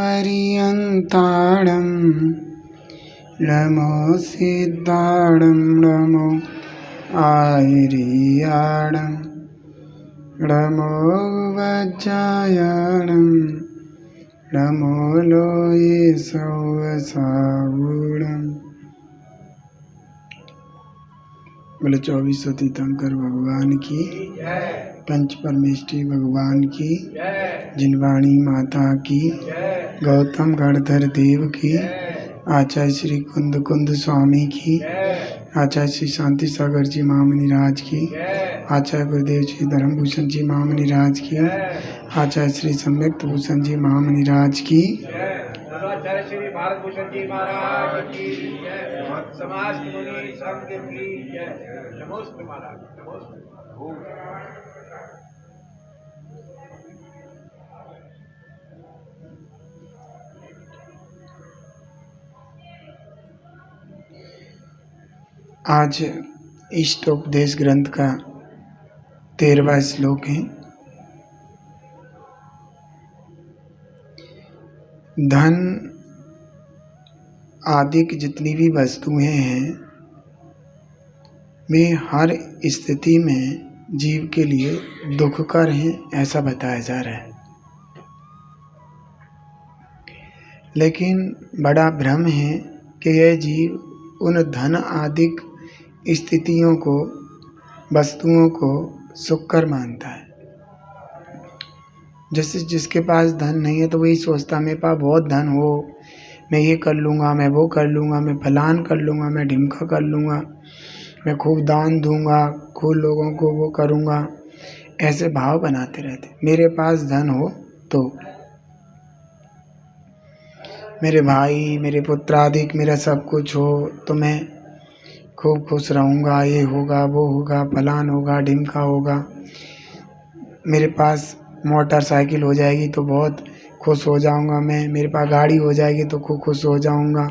अरियन्ताणं नमो सिद्धाणं नमो आयर्याणं नमो वज्रायणं नमो लोये सौवसावूणम्। बोले 24 तीर्थंकर भगवान की, पंच परमेष्ठी भगवान की, जिनवाणी माता की, गौतम गणधर देव की, आचार्य श्री कुंद कुंद स्वामी की, आचार्य श्री शांति सागर जी महामुनि राज की, आचार्य गुरुदेव श्री धर्मभूषण जी महामुनि राज की, आचार्य श्री सम्यक्त भूषण जी महामुनि राज की, आचार्य श्री भारत भूषण जी महाराज की जय, समाज मुनि संघ की जय, नमोस्तु महाराज, नमोस्तु। आज इष्टोपदेश ग्रंथ का 13वां श्लोक है। धन आदि की जितनी भी वस्तुएं हैं वे हर स्थिति में जीव के लिए दुखकर हैं, ऐसा बताया जा रहा है। लेकिन बड़ा भ्रम है कि यह जीव उन धन आदि स्थितियों को, वस्तुओं को सुखकर मानता है। जैसे जिसके पास धन नहीं है तो वही सोचता मेरे पास बहुत धन हो, मैं ये कर लूँगा, मैं वो कर लूँगा, मैं फलान कर लूँगा, मैं ढिमका कर लूँगा, मैं खूब दान दूँगा, खूब लोगों को वो करूँगा, ऐसे भाव बनाते रहते। मेरे पास धन हो तो मेरे भाई, मेरे पुत्र आदि, मेरा सब कुछ हो तो मैं खूब खुश रहूँगा, ये होगा, वो होगा, फलान होगा, ढिमका होगा। मेरे पास मोटरसाइकिल हो जाएगी तो बहुत खुश हो जाऊँगा मैं, मेरे पास गाड़ी हो जाएगी तो खूब खुश हो जाऊँगा,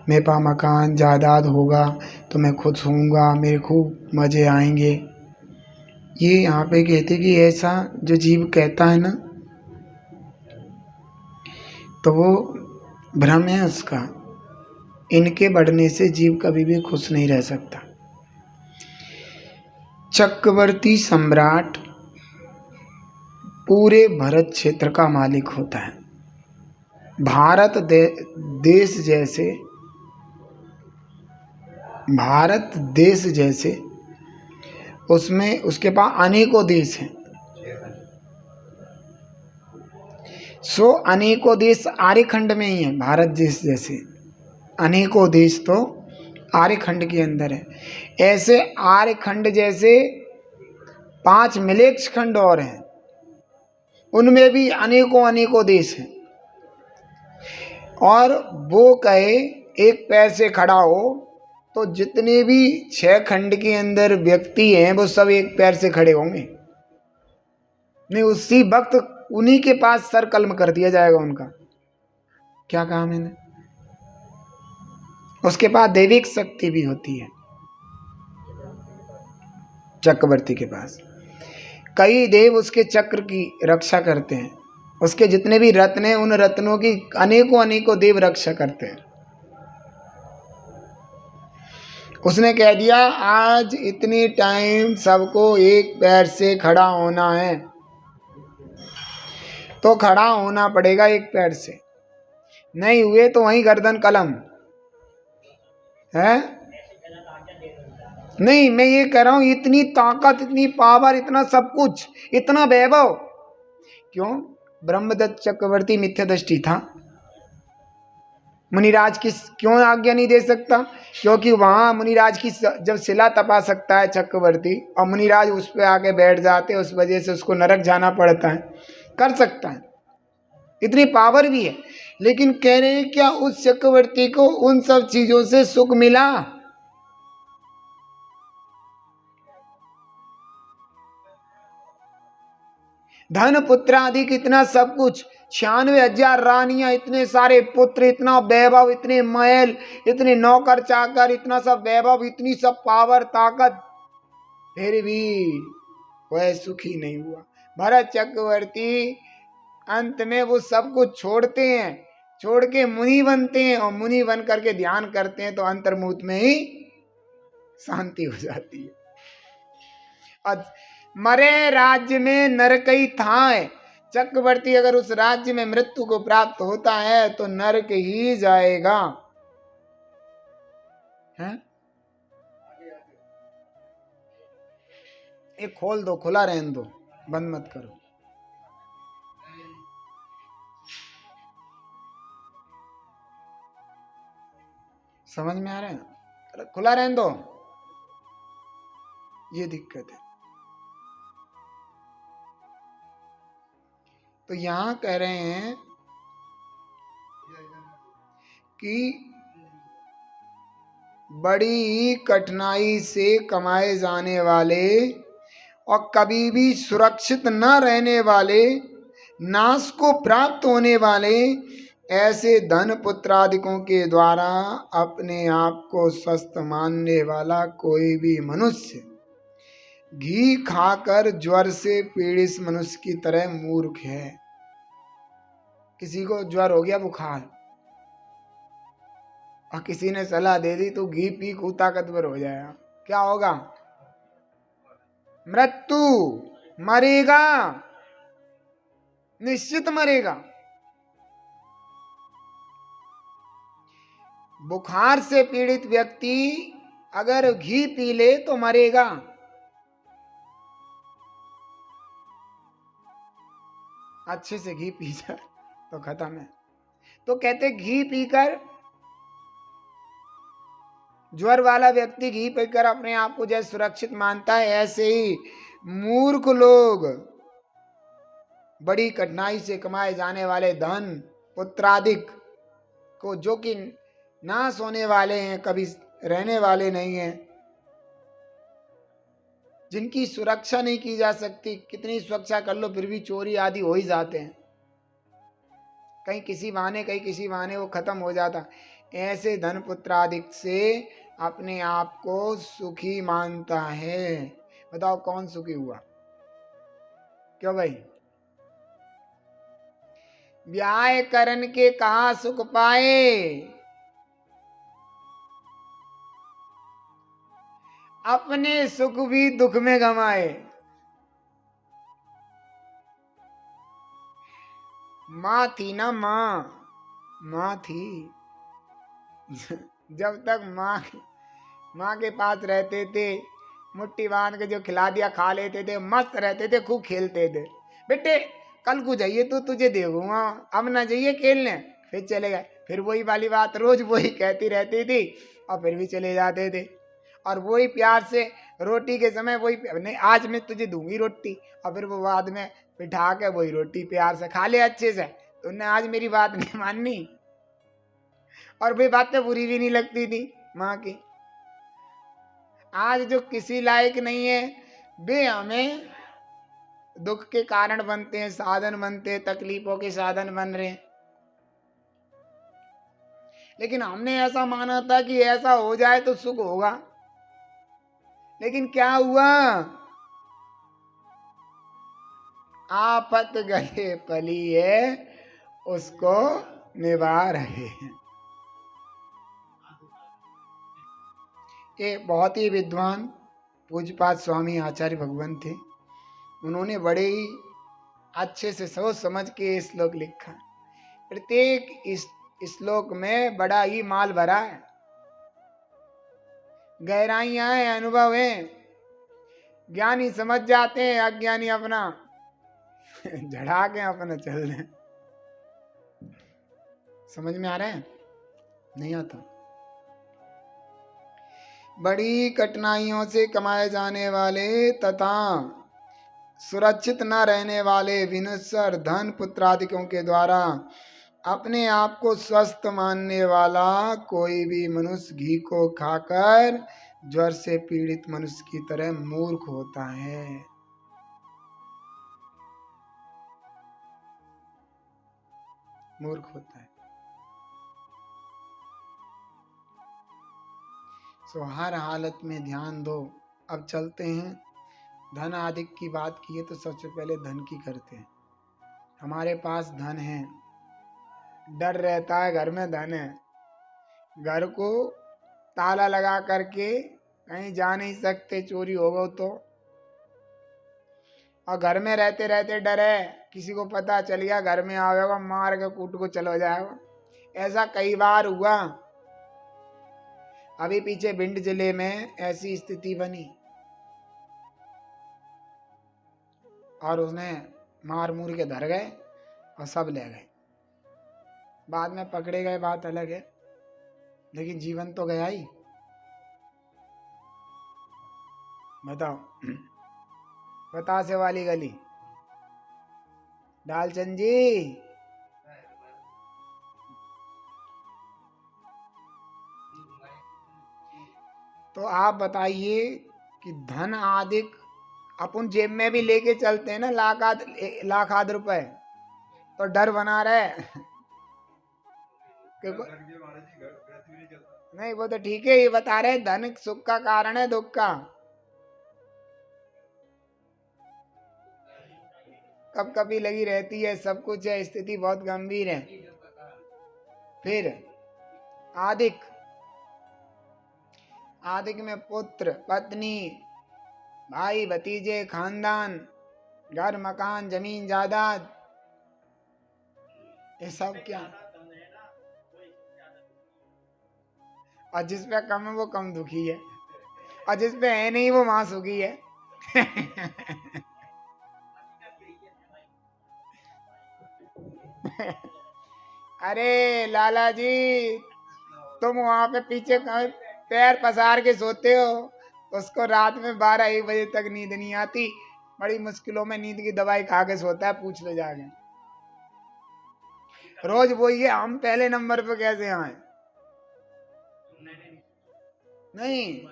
मेरे पास मकान जायदाद होगा तो मैं खुश होऊंगा, मेरे खूब मज़े आएंगे। ये यहाँ पे कहते कि ऐसा जो जीव कहता है ना, तो वो भ्रम है उसका। इनके बढ़ने से जीव कभी भी खुश नहीं रह सकता। चक्रवर्ती सम्राट पूरे भारत क्षेत्र का मालिक होता है। भारत देश जैसे उसमें उसके पास अनेकों देश हैं। अनेकों देश आर्यखंड में ही हैं। भारत देश जैसे अनेकों देश तो आर्यखंड के अंदर है। ऐसे आर्यखंड जैसे 5 मिलेक्ष खंड और हैं, उनमें भी अनेकों देश हैं। और वो कहे एक पैर से खड़ा हो तो जितने भी 6 खंड के अंदर व्यक्ति हैं वो सब एक पैर से खड़े होंगे। नहीं, उसी वक्त उन्हीं के पास सर कलम कर दिया जाएगा उनका। क्या कहा मैंने? उसके पास दैविक शक्ति भी होती है। चक्रवर्ती के पास कई देव उसके चक्र की रक्षा करते हैं। उसके जितने भी रत्न हैं, उन रत्नों की अनेकों देव रक्षा करते हैं। उसने कह दिया आज इतने टाइम सबको एक पैर से खड़ा होना है तो खड़ा होना पड़ेगा एक पैर से। नहीं हुए तो वहीं गर्दन कलम है। नहीं, मैं ये कह रहा हूं इतनी ताकत, इतनी पावर, इतना सब कुछ, इतना वैभव क्यों? ब्रह्मदत्त चक्रवर्ती मिथ्यादृष्टि था। मुनिराज की क्यों आज्ञा नहीं दे सकता? क्योंकि वहां मुनिराज की जब शिला तपा सकता है चक्रवर्ती और मुनिराज उस पर आके बैठ जाते, उस वजह से उसको नरक जाना पड़ता है, कर सकता है, इतनी पावर भी है। लेकिन कह रहे हैं क्या उस चक्रवर्ती को उन सब चीजों से सुख मिला? धन पुत्र आदि इतना सब कुछ, 96,000 रानियां, इतने सारे पुत्र, इतना वैभव, इतने महल, इतने नौकर चाकर, इतना सब वैभव, इतनी सब पावर ताकत, फिर भी वह सुखी नहीं हुआ। भरत चक्रवर्ती अंत में वो सब कुछ छोड़ते हैं, छोड़ के मुनि बनते हैं, और मुनि बन करके ध्यान करते हैं तो अंतर्मुहूर्त में ही शांति हो जाती है। और मरे राज्य में नरकई थाए, चक्रवर्ती अगर उस राज्य में मृत्यु को प्राप्त होता है तो नरक ही जाएगा। है एक खोल दो, खुला रहने दो, बंद मत करो। समझ में आ रहा है? अरे खुला रहने दो, ये दिक्कत है। तो यहां कह रहे हैं कि बड़ी ही कठिनाई से कमाए जाने वाले और कभी भी सुरक्षित न रहने वाले, नाश को प्राप्त होने वाले ऐसे धन पुत्रादिकों के द्वारा अपने आप को स्वस्थ मानने वाला कोई भी मनुष्य घी खाकर ज्वर से पीड़ित मनुष्य की तरह मूर्ख है। किसी को ज्वर हो गया, बुखार, और किसी ने सलाह दे दी तो घी पी खूब ताकतवर हो जाएगा, क्या होगा? मृत्यु, मरेगा, निश्चित मरेगा। बुखार से पीड़ित व्यक्ति अगर घी पी ले तो मरेगा। अच्छे से घी पी जाए तो खत्म है। तो कहते घी पीकर, ज्वर वाला व्यक्ति घी पीकर अपने आप को जैसे सुरक्षित मानता है, ऐसे ही मूर्ख लोग बड़ी कठिनाई से कमाए जाने वाले धन पुत्रादिक को, जो कि नाश होने वाले हैं, कभी रहने वाले नहीं हैं, जिनकी सुरक्षा नहीं की जा सकती, कितनी सुरक्षा कर लो फिर भी चोरी आदि हो ही जाते हैं, कहीं किसी बहाने कहीं किसी बहाने वो खत्म हो जाता। ऐसे धन पुत्रादिक से अपने आप को सुखी मानता है। बताओ कौन सुखी हुआ? क्यों भाई? ब्याह करन के कहा सुख पाए, अपने सुख भी दुख में गमाए। माँ थी ना, माँ थी। जब तक माँ के पास रहते थे, मुट्ठी बांध के जो खिला दिया खा लेते थे, मस्त रहते थे, खूब खेलते थे। बेटे कल को जाइए तो तुझे देखूंगा, अब ना जाइए खेलने, फिर चले गए। फिर वही वाली बात रोज वही कहती रहती थी, और फिर भी चले जाते थे। और वही प्यार से रोटी के समय वही, नहीं आज मैं तुझे दूंगी रोटी, और फिर वो बाद में बिठा के वही रोटी प्यार से खा ले अच्छे से। तुमने आज मेरी बात नहीं माननी, और वे बातें बुरी भी नहीं लगती थी माँ की। आज जो किसी लायक नहीं है, वे हमें दुख के कारण बनते हैं, साधन बनते हैं, तकलीफों के साधन बन रहे हैं। लेकिन हमने ऐसा माना था कि ऐसा हो जाए तो सुख होगा, लेकिन क्या हुआ? आफत गले पली है, उसको निभा रहे हैं। ये बहुत ही विद्वान पूज्यपाद स्वामी आचार्य भगवान थे। उन्होंने बड़े ही अच्छे से सोच समझ के श्लोक लिखा। प्रत्येक इस श्लोक में बड़ा ही माल भरा है, गहराइयां हैं, अनुभव हैं। ज्ञानी समझ जाते हैं, अज्ञानी अपना झड़ा के अपना चल रहे। समझ में आ रहा है? नहीं आता? बड़ी कठिनाइयों से कमाए जाने वाले तथा सुरक्षित न रहने वाले विनश्वर धन पुत्रादिकों के द्वारा अपने आप को स्वस्थ मानने वाला कोई भी मनुष्य घी को खाकर ज्वर से पीड़ित मनुष्य की तरह मूर्ख होता है। मूर्ख होता है। सो हर हालत में ध्यान दो। अब चलते हैं, धन आदि की बात की है तो सबसे पहले धन की करते हैं। हमारे पास धन है, डर रहता है घर में धन है, घर को ताला लगा करके कहीं जा नहीं सकते, चोरी होगा तो। और घर में रहते रहते डर है, किसी को पता चल गया घर में आवेगा मार के कूट को चलो जाएगा। ऐसा कई बार हुआ। अभी पीछे भिंड जिले में ऐसी स्थिति बनी और उसने मार मूर के धर गए और सब ले गए। बाद में पकड़े गए, बात अलग है, लेकिन जीवन तो गया ही। बताओ, बतासे वाली गली, डालचंद जी, तो आप बताइए कि धन आदिक अपन जेब में भी लेके चलते हैं ना, लाख आध रुपए, तो डर बना रहे नहीं, वो तो ठीक है, ये बता रहे धन सुख का कारण है दुख का। कब कभी लगी रहती है, सब कुछ है, स्थिति बहुत गंभीर है। फिर आदिक, आदिक में पुत्र पत्नी भाई भतीजे खानदान, घर मकान जमीन जायदाद, ये सब क्या। और जिस पे कम है वो कम दुखी है, और जिस पे है नहीं वो वहां सुखी है। अरे लाला जी, तुम वहां पे पीछे पैर पसार के सोते हो, उसको रात में 12-1 बजे तक नींद नहीं आती, बड़ी मुश्किलों में नींद की दवाई खा के सोता है, पूछ ले जाके। रोज वही है, हम पहले नंबर पे कैसे आए। नहीं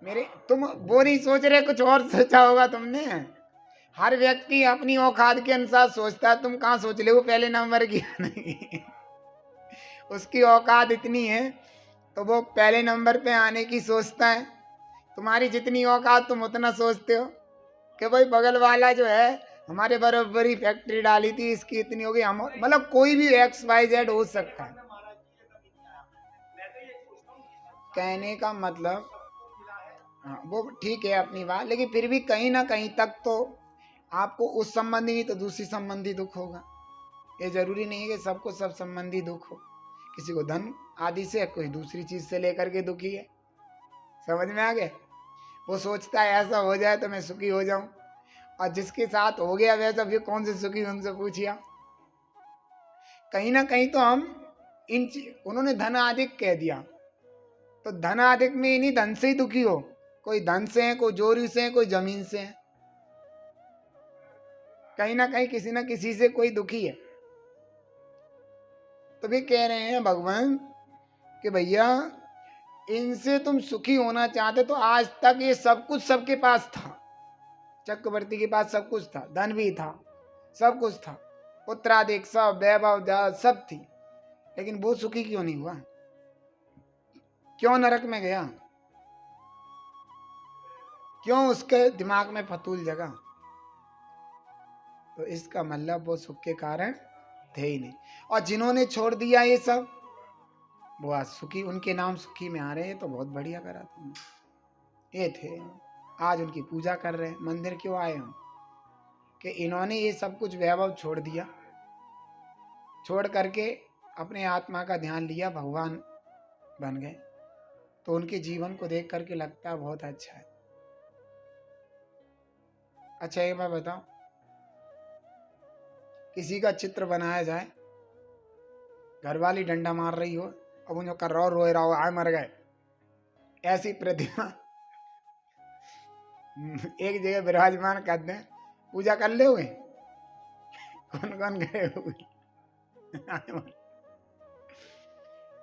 मेरे, तुम वो नहीं सोच रहे, कुछ और सोचा होगा तुमने। हर व्यक्ति अपनी औकात के अनुसार सोचता है, तुम कहाँ सोच ले वो पहले नंबर की नहीं। उसकी औकात इतनी है तो वो पहले नंबर पे आने की सोचता है। तुम्हारी जितनी औकात तुम उतना सोचते हो कि भाई बगल वाला जो है हमारे बराबरी फैक्ट्री डाली थी, इसकी इतनी होगी, हम मतलब कोई भी XYZ हो सकता है। कहने का मतलब हाँ, वो ठीक है अपनी बात, लेकिन फिर भी कहीं ना कहीं तक तो आपको उस संबंधी नहीं तो दूसरी संबंधी दुख होगा। ये जरूरी नहीं है कि सबको सब संबंधी दुख हो। किसी को धन आदि से, कोई दूसरी चीज से लेकर के दुखी है। समझ में आ गया। वो सोचता है ऐसा हो जाए तो मैं सुखी हो जाऊं, और जिसके साथ हो गया वैसा फिर कौन से सुखी, उनसे पूछिए। कहीं ना कहीं तो हम उन्होंने धन आदिक कह दिया, तो धन आदिक में इन्हीं धन से ही दुखी हो। कोई धन से है, कोई जोरी से है, कोई जमीन से है, कहीं ना कहीं किसी ना किसी से कोई दुखी है। तो भी कह रहे हैं भगवान कि भैया इनसे तुम सुखी होना चाहते तो आज तक ये सब कुछ सबके पास था। चक्रवर्ती के पास सब कुछ था, धन भी था, सब कुछ था, पुत्रादिक सब, वैभव सब थी, लेकिन वो सुखी क्यों नहीं हुआ? क्यों नरक में गया? क्यों उसके दिमाग में फतूल जगा? तो इसका मतलब वो सुख के कारण थे ही नहीं। और जिन्होंने छोड़ दिया ये सब, वो आज सुखी, उनके नाम सुखी में आ रहे हैं, तो बहुत बढ़िया करा तुमने। ये थे, आज उनकी पूजा कर रहे हैं। मंदिर क्यों आए हम? कि इन्होंने ये सब कुछ वैभव छोड़ दिया, छोड़ करके अपने आत्मा का ध्यान लिया, भगवान बन गए। तो उनके जीवन को देख करके लगता है बहुत अच्छा है। अच्छा ये मैं बताऊं, किसी का चित्र बनाया जाए, घरवाली डंडा मार रही हो, अब उन कर रो रोए रहो, आए मर गए, ऐसी प्रतिमा एक जगह विराजमान कर दें, पूजा कर ले हुए, कौन कौन गए हुए।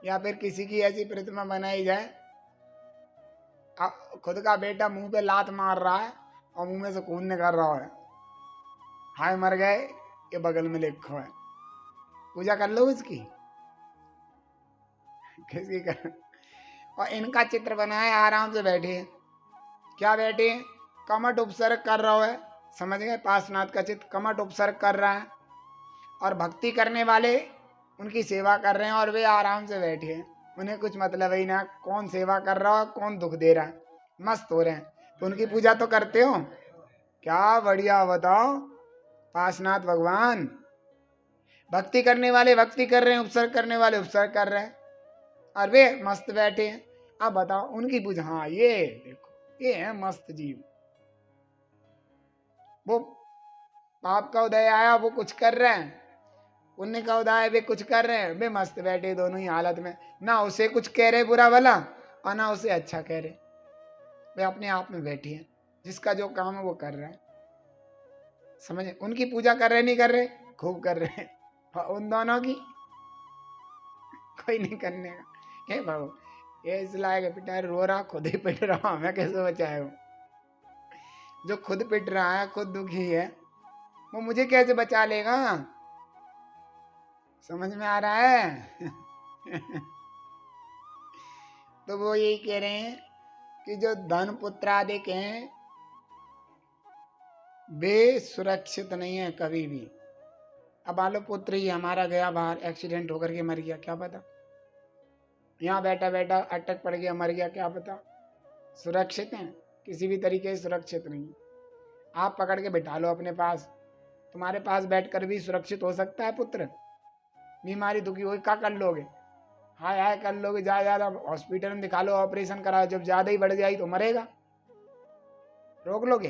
या फिर किसी की ऐसी प्रतिमा बनाई जाए, खुद का बेटा मुंह पे लात मार रहा है और मुंह में से खून निकल रहा है, हाय मर गए, ये बगल में लिखो है, पूजा कर लो उसकी। किसी का, और इनका चित्र बनाया, आराम से बैठे, क्या बैठे, कमट उपसर्ग कर रहा है, समझ गए, पार्श्वनाथ का चित्र कमट उपसर्ग कर रहा है, और भक्ति करने वाले उनकी सेवा कर रहे हैं और वे आराम से बैठे हैं, उन्हें कुछ मतलब ही ना कौन सेवा कर रहा है कौन दुख दे रहा है, मस्त हो रहे हैं। तो उनकी पूजा तो करते हो, क्या बढ़िया बताओ पासनाथ भगवान। भक्ति करने वाले भक्ति कर रहे हैं, उपसर्ग करने वाले उपसर्ग कर रहे हैं और वे मस्त बैठे हैं। अब बताओ उनकी पूजा, हाँ ये देखो ये है मस्त जीव। वो पाप का उदय आया वो कुछ कर रहे हैं, पुण्य का उदय वे कुछ कर रहे हैं, वे मस्त बैठे दोनों ही हालत में, ना उसे कुछ कह रहे बुरा भला और ना उसे अच्छा कह रहे, वे अपने आप में बैठे हैं, जिसका जो काम है वो कर रहे हैं। समझे, उनकी पूजा कर रहे नहीं कर रहे, खूब कर रहे हैं। और उन दोनों की कोई नहीं करने का। हे बाबू ये इस लायक पिटा रो रहा, खुद ही पिट रहा, मैं कैसे बचाए हूँ। जो खुद पिट रहा है खुद दुखी है, वो मुझे कैसे बचा लेगा। समझ में आ रहा है। तो वो यही कह रहे हैं कि जो धन पुत्र आदि हैं वे सुरक्षित नहीं है कभी भी। अब मान लो पुत्र ही हमारा गया बाहर, एक्सीडेंट होकर के मर गया, क्या पता, यहाँ बैठा बैठा अटक पड़ गया मर गया, क्या पता सुरक्षित है, किसी भी तरीके से सुरक्षित नहीं। आप पकड़ के बिठा लो अपने पास, तुम्हारे पास बैठकर भी सुरक्षित हो सकता है पुत्र। बीमारी दुखी होगी क्या कर लोगे, हाय हाय कर लोगे, ज्यादा हॉस्पिटल में दिखा लो, ऑपरेशन कराओ, जब ज्यादा ही बढ़ जाए तो मरेगा, रोक लोगे।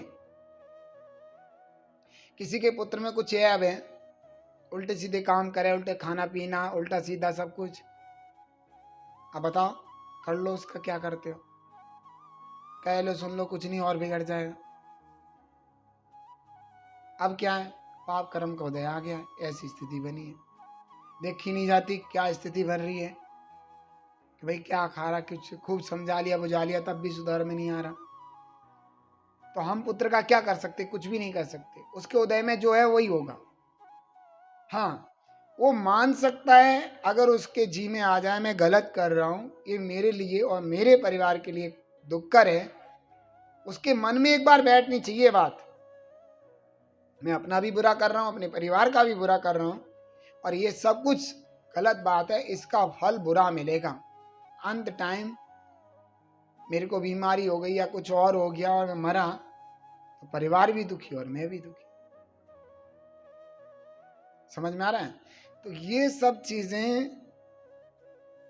किसी के पुत्र में कुछ है, अब है उल्टे सीधे काम करे, उल्टे खाना पीना उल्टा सीधा सब कुछ, अब बताओ कर लो उसका क्या करते हो, कह लो सुन लो कुछ नहीं और बिगड़ जाएगा। अब क्या है, पाप कर्म का उदय आ गया, ऐसी स्थिति बनी है, देखी नहीं जाती क्या स्थिति बन रही है कि भाई क्या खा रहा, कुछ खूब समझा लिया बुझा लिया तब भी सुधार में नहीं आ रहा। तो हम पुत्र का क्या कर सकते, कुछ भी नहीं कर सकते, उसके उदय में जो है वही होगा। हाँ वो मान सकता है अगर उसके जी में आ जाए मैं गलत कर रहा हूं, ये मेरे लिए और मेरे परिवार के लिए दुखकर है, उसके मन में एक बार बैठनी चाहिए बात, मैं अपना भी बुरा कर रहा हूं अपने परिवार का भी बुरा कर रहा हूं और ये सब कुछ गलत बात है, इसका फल बुरा मिलेगा। अंत टाइम मेरे को बीमारी हो गई या कुछ और हो गया और मैं मरा तो परिवार भी दुखी और मैं भी दुखी। समझ में आ रहा है। तो ये सब चीजें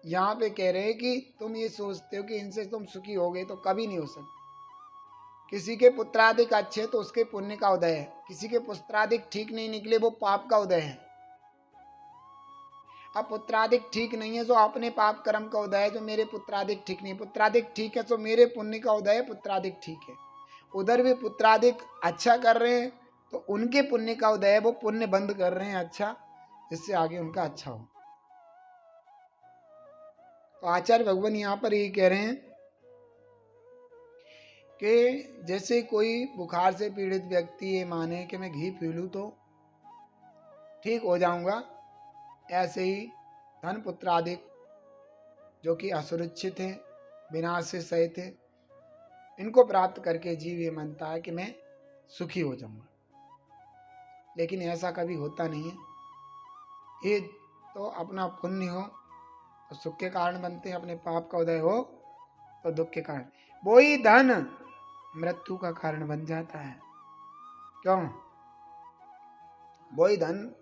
यहाँ पे कह रहे हैं कि तुम ये सोचते हो कि इनसे तुम सुखी हो गए, तो कभी नहीं हो सकते। किसी के पुत्राधिक अच्छे तो उसके पुण्य का उदय है, किसी के पुत्राधिक ठीक नहीं निकले वो पाप का उदय है। अब पुत्राधिक ठीक नहीं है तो अपने पाप कर्म का उदय है, जो मेरे पुत्राधिक ठीक नहीं, पुत्राधिक ठीक है तो मेरे पुण्य का उदय है, पुत्राधिक ठीक है। उधर भी पुत्राधिक अच्छा कर रहे हैं तो उनके पुण्य का उदय है, वो पुण्य बंद कर रहे हैं अच्छा, जिससे आगे उनका अच्छा हो। तो आचार्य भगवान यहाँ पर ये कह रहे हैं कि जैसे कोई बुखार से पीड़ित व्यक्ति ये माने कि मैं घी पी लूं तो ठीक हो जाऊंगा, ऐसे ही धन पुत्र आदि जो कि असुरक्षित हैं, विनाश से सहित हैं, इनको प्राप्त करके जीव ये मानता है कि मैं सुखी हो जाऊंगा, लेकिन ऐसा कभी होता नहीं है। ये तो अपना पुण्य हो तो सुख के कारण बनते हैं, अपने पाप का उदय हो तो दुख के कारण। वही धन मृत्यु का कारण बन जाता है। क्यों? वही धन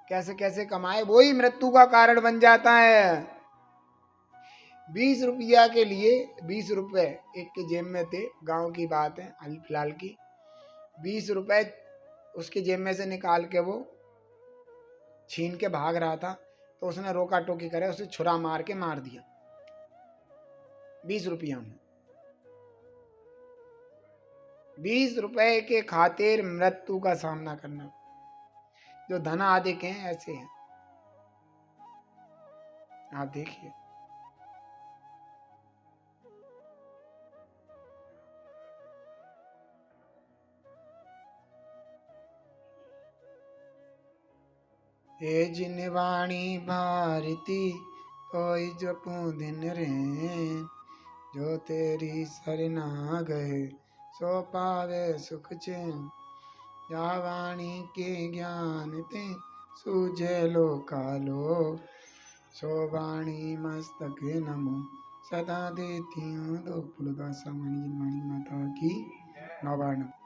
कैसे कैसे कमाए वही मृत्यु का कारण बन जाता है। 20 रुपया के लिए 20 रुपए एक के जेब में थे, गांव की बात है हाल फिलहाल की, 20 रुपए उसके जेब में से निकाल के वो छीन के भाग रहा था, तो उसने रोका टोकी करे, उसे छुरा मार के मार दिया 20 रुपया में। 20 रुपए के खातिर मृत्यु का सामना करना। जो धन आदिक हैं ऐसे हैं, आप देखिए। ये जिन वाणी भारती कोई जपू दिन रे, जो तेरी सरना गए सो पावे सुख चैन, या वाणी के ज्ञान ते सुजलो कालो सोवाणी मस्तके नमो सदा देती हूँ दो फुलदासा मणि माता की नवार्ण।